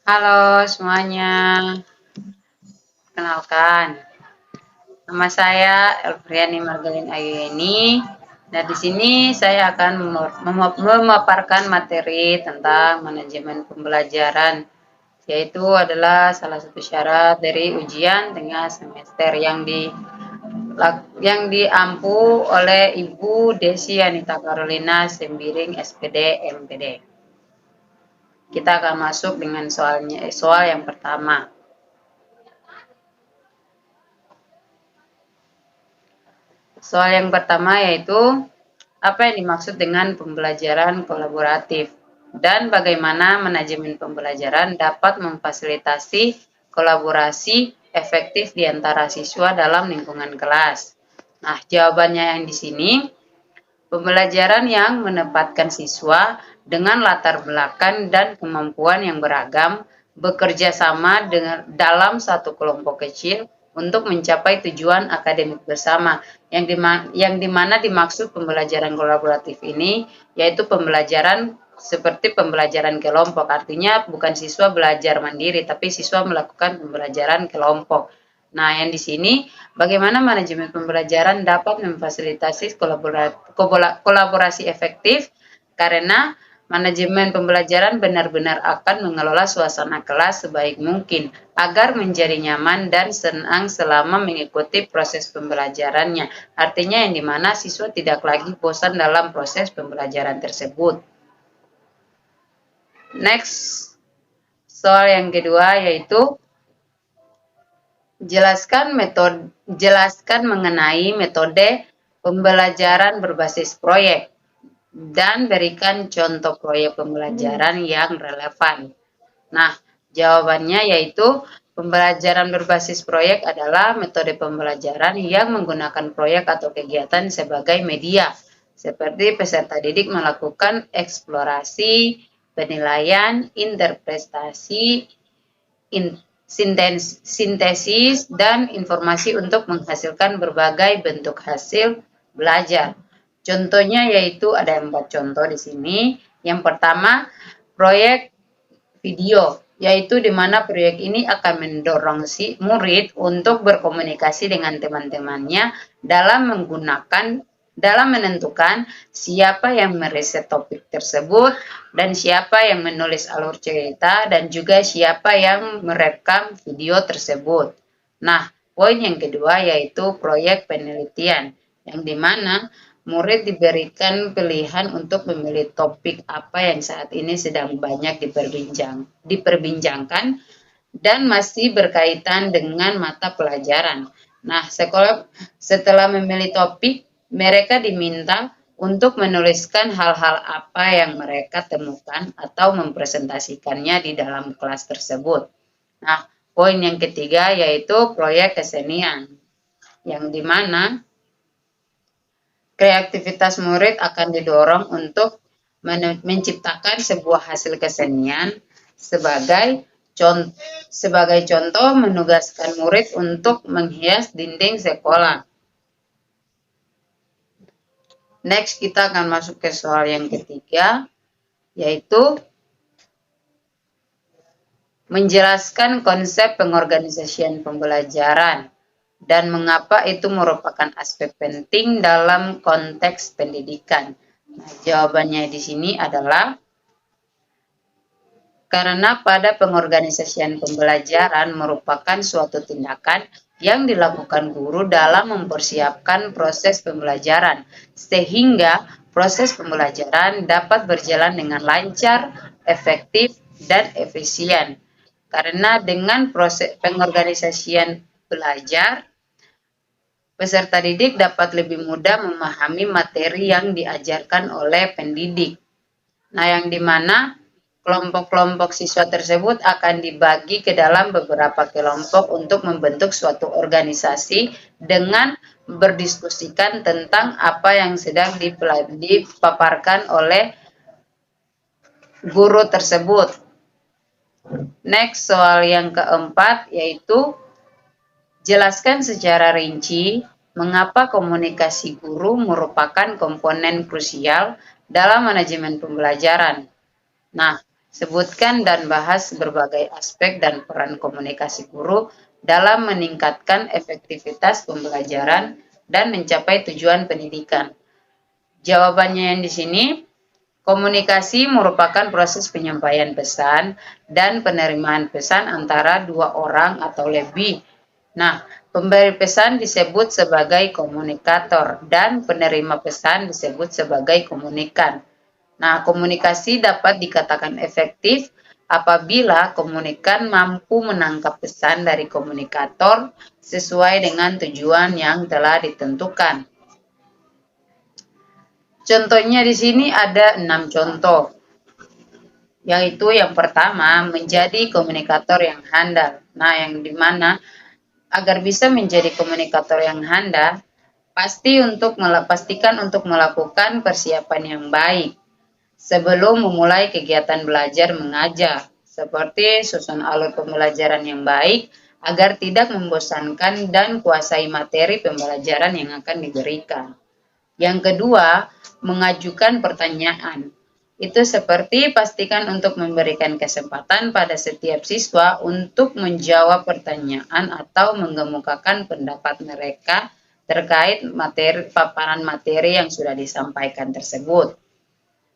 Halo semuanya, kenalkan. Nama saya Elfriani Margalin Ayuyeni. Nah, di sini saya akan memaparkan materi tentang manajemen pembelajaran, yaitu adalah salah satu syarat dari ujian tengah semester yang diampu oleh Ibu Desi Anita Carolina Sembiring SPD MPD. Kita akan masuk dengan soal yang pertama. Soal yang pertama yaitu apa yang dimaksud dengan pembelajaran kolaboratif dan bagaimana manajemen pembelajaran dapat memfasilitasi kolaborasi efektif di antara siswa dalam lingkungan kelas. Nah, jawabannya yang di sini, pembelajaran yang menempatkan siswa dengan latar belakang dan kemampuan yang beragam bekerja sama dalam satu kelompok kecil untuk mencapai tujuan akademik bersama. Yang dimana dimaksud pembelajaran kolaboratif ini yaitu pembelajaran seperti pembelajaran kelompok, artinya bukan siswa belajar mandiri tapi siswa melakukan pembelajaran kelompok. Nah, yang di sini bagaimana manajemen pembelajaran dapat memfasilitasi kolaborasi efektif karena manajemen pembelajaran benar-benar akan mengelola suasana kelas sebaik mungkin agar menjadi nyaman dan senang selama mengikuti proses pembelajarannya. Artinya yang dimana siswa tidak lagi bosan dalam proses pembelajaran tersebut. Next, soal yang kedua yaitu jelaskan mengenai metode pembelajaran berbasis proyek dan berikan contoh proyek pembelajaran yang relevan. Nah, jawabannya yaitu pembelajaran berbasis proyek adalah metode pembelajaran yang menggunakan proyek atau kegiatan sebagai media, seperti peserta didik melakukan eksplorasi, penilaian, interpretasi, sintesis, dan informasi untuk menghasilkan berbagai bentuk hasil belajar. Contohnya yaitu ada 4 contoh di sini. Yang pertama, proyek video, yaitu di mana proyek ini akan mendorong si murid untuk berkomunikasi dengan teman-temannya dalam menentukan siapa yang meriset topik tersebut dan siapa yang menulis alur cerita dan juga siapa yang merekam video tersebut. Nah, poin yang kedua yaitu proyek penelitian, yang dimana murid diberikan pilihan untuk memilih topik apa yang saat ini sedang banyak diperbincangkan dan masih berkaitan dengan mata pelajaran. Nah, setelah memilih topik, mereka diminta untuk menuliskan hal-hal apa yang mereka temukan atau mempresentasikannya di dalam kelas tersebut. Nah, poin yang ketiga yaitu proyek kesenian, yang dimana kreativitas murid akan didorong untuk menciptakan sebuah hasil kesenian sebagai contoh menugaskan murid untuk menghias dinding sekolah. Next, kita akan masuk ke soal yang ketiga, yaitu menjelaskan konsep pengorganisasian pembelajaran dan mengapa itu merupakan aspek penting dalam konteks pendidikan. Nah, jawabannya di sini adalah karena pada pengorganisasian pembelajaran merupakan suatu tindakan yang dilakukan guru dalam mempersiapkan proses pembelajaran, sehingga proses pembelajaran dapat berjalan dengan lancar, efektif, dan efisien. Karena dengan proses pengorganisasian belajar, peserta didik dapat lebih mudah memahami materi yang diajarkan oleh pendidik. Nah, yang dimana kelompok-kelompok siswa tersebut akan dibagi ke dalam beberapa kelompok untuk membentuk suatu organisasi dengan berdiskusikan tentang apa yang sedang dipaparkan oleh guru tersebut. Next, soal yang keempat yaitu jelaskan secara rinci mengapa komunikasi guru merupakan komponen krusial dalam manajemen pembelajaran. Nah, Sebutkan dan bahas berbagai aspek dan peran komunikasi guru dalam meningkatkan efektivitas pembelajaran dan mencapai tujuan pendidikan. Jawabannya yang di sini, komunikasi merupakan proses penyampaian pesan dan penerimaan pesan antara dua orang atau lebih. Nah, pemberi pesan disebut sebagai komunikator dan penerima pesan disebut sebagai komunikan. Nah, komunikasi dapat dikatakan efektif apabila komunikan mampu menangkap pesan dari komunikator sesuai dengan tujuan yang telah ditentukan. Contohnya di sini ada 6 contoh, yaitu yang pertama, menjadi komunikator yang handal. Nah, yang dimana agar bisa menjadi komunikator yang handal, pastikan untuk melakukan persiapan yang baik sebelum memulai kegiatan belajar mengajar, seperti susun alur pembelajaran yang baik agar tidak membosankan dan kuasai materi pembelajaran yang akan diberikan. Yang kedua, mengajukan pertanyaan. Itu seperti pastikan untuk memberikan kesempatan pada setiap siswa untuk menjawab pertanyaan atau mengemukakan pendapat mereka terkait paparan materi yang sudah disampaikan tersebut.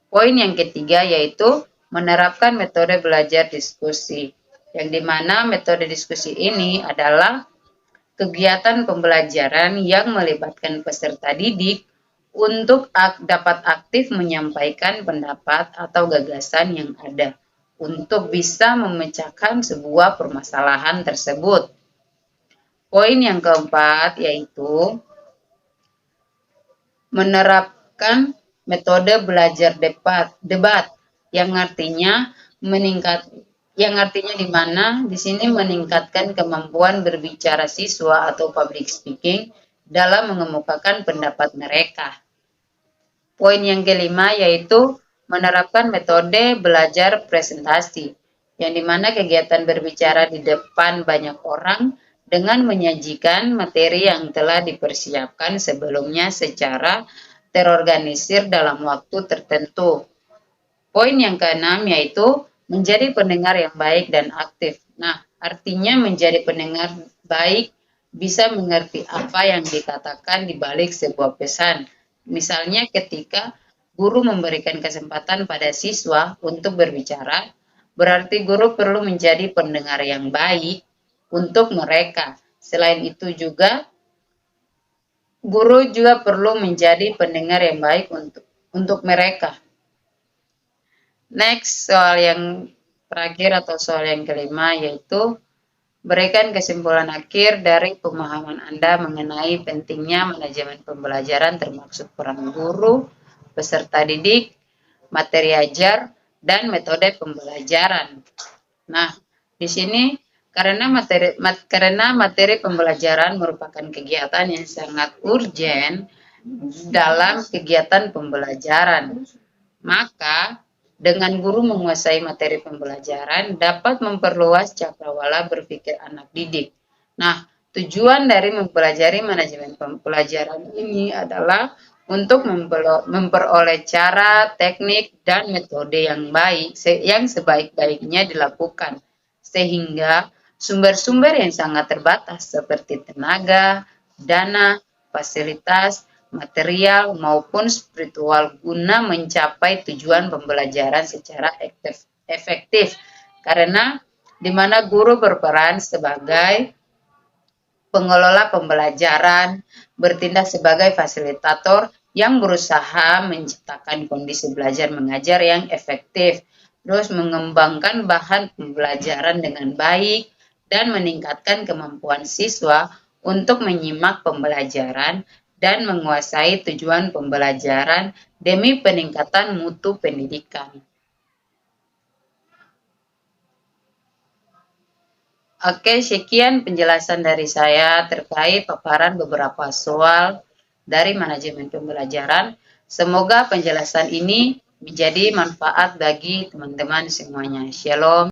Poin yang ketiga yaitu menerapkan metode belajar diskusi, yang dimana metode diskusi ini adalah kegiatan pembelajaran yang melibatkan peserta didik untuk dapat aktif menyampaikan pendapat atau gagasan yang ada untuk bisa memecahkan sebuah permasalahan tersebut. Poin yang keempat yaitu menerapkan metode belajar debat yang artinya di mana di sini meningkatkan kemampuan berbicara siswa atau public speaking dalam mengemukakan pendapat mereka. Poin yang kelima yaitu menerapkan metode belajar presentasi, yang dimana kegiatan berbicara di depan banyak orang dengan menyajikan materi yang telah dipersiapkan sebelumnya secara terorganisir dalam waktu tertentu. Poin yang keenam yaitu menjadi pendengar yang baik dan aktif. Nah, artinya menjadi pendengar baik bisa mengerti apa yang dikatakan di balik sebuah pesan. Misalnya ketika guru memberikan kesempatan pada siswa untuk berbicara, berarti guru perlu menjadi pendengar yang baik untuk mereka. Selain itu juga, guru juga perlu menjadi pendengar yang baik untuk mereka. Next, soal yang terakhir atau soal yang kelima yaitu berikan kesimpulan akhir dari pemahaman Anda mengenai pentingnya manajemen pembelajaran termasuk peran guru, peserta didik, materi ajar, dan metode pembelajaran. Nah, di sini karena materi pembelajaran merupakan kegiatan yang sangat urgen dalam kegiatan pembelajaran, maka dengan guru menguasai materi pembelajaran dapat memperluas cakrawala berpikir anak didik. Nah, tujuan dari mempelajari manajemen pembelajaran ini adalah untuk memperoleh cara, teknik, dan metode yang baik, yang sebaik-baiknya dilakukan. Sehingga sumber-sumber yang sangat terbatas seperti tenaga, dana, fasilitas, material maupun spiritual guna mencapai tujuan pembelajaran secara efektif, karena di mana guru berperan sebagai pengelola pembelajaran, bertindak sebagai fasilitator yang berusaha menciptakan kondisi belajar mengajar yang efektif, terus mengembangkan bahan pembelajaran dengan baik dan meningkatkan kemampuan siswa untuk menyimak pembelajaran dan menguasai tujuan pembelajaran demi peningkatan mutu pendidikan. Oke, sekian penjelasan dari saya terkait paparan beberapa soal dari manajemen pembelajaran. Semoga penjelasan ini menjadi manfaat bagi teman-teman semuanya. Shalom.